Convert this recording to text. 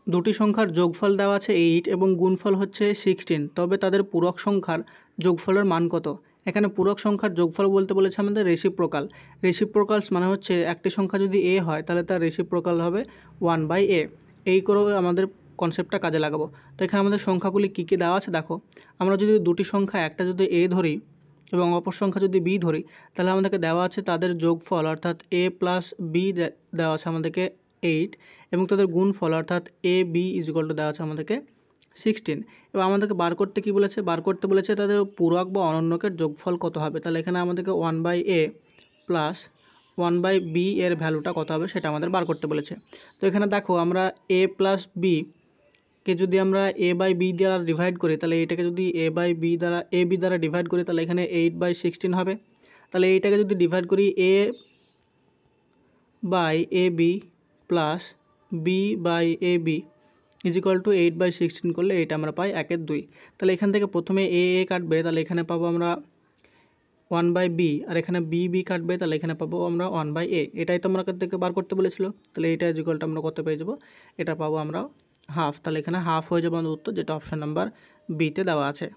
দুটি সংখ্যার যোগফল দেওয়া আছে 8 এবং গুণফল হচ্ছে 16, তবে তাদের পূরক সংখ্যার যোগফলের মান কত? এখানে পূরক সংখ্যার যোগফল বলতে বলেছে আমাদের রেসিপ্রোকাল। রেসিপ্রোকালস মানে হচ্ছে একটি সংখ্যা যদি a হয় তাহলে তার রেসিপ্রোকাল হবে 1/a। এই করে আমাদের কনসেপ্টটা কাজে লাগাবো। তো এখানে আমাদের সংখ্যাগুলি কী কী দেওয়া আছে দেখো। আমরা যদি দুটি সংখ্যা, একটা যদি a ধরি এবং অপর সংখ্যা যদি b ধরি, তাহলে আমাদেরকে দেওয়া আছে তাদের যোগফল অর্থাৎ a প্লাস b দেওয়া আছে আমাদেরকে 8, এবং তাদের গুণফল অর্থাৎ a b দেওয়া আছে আমাদেরকে 16। এবার আমাদেরকে বার করতে কী বলেছে? বার করতে বলেছে তাদের পূরক বা অনন্যকের যোগফল কত হবে। তাহলে এখানে আমাদেরকে 1/a প্লাস 1/b এর ভ্যালুটা কত হবে সেটা আমাদের বার করতে বলেছে। তো এখানে দেখো আমরা a প্লাস b কে যদি আমরা a/b দ্বারা ডিভাইড করি, তাহলে এটাকে যদি a/b দ্বারা ab দ্বারা ডিভাইড করি, তাহলে এখানে 8/16 হবে। তাহলে এইটাকে যদি ডিভাইড করি a/ab প্লাস b/ab = 8/16 করলে এইটা আমরা পাই 1/2। তাহলে এখান থেকে প্রথমে a কাটবে, তাহলে এখানে পাবো আমরা 1/b, আর এখানে b কাটবে, তাহলে এখানে পাবো আমরা 1/a। এটাই তো আমরা থেকে বার করতে বলেছিল। তাহলে এইটা আমরা কত পেয়ে যাবো? এটা পাবো আমরা হাফ। তাহলে এখানে হাফ হয়ে যাবে আমাদের উত্তর, যেটা অপশান নাম্বার বিতে দেওয়া আছে।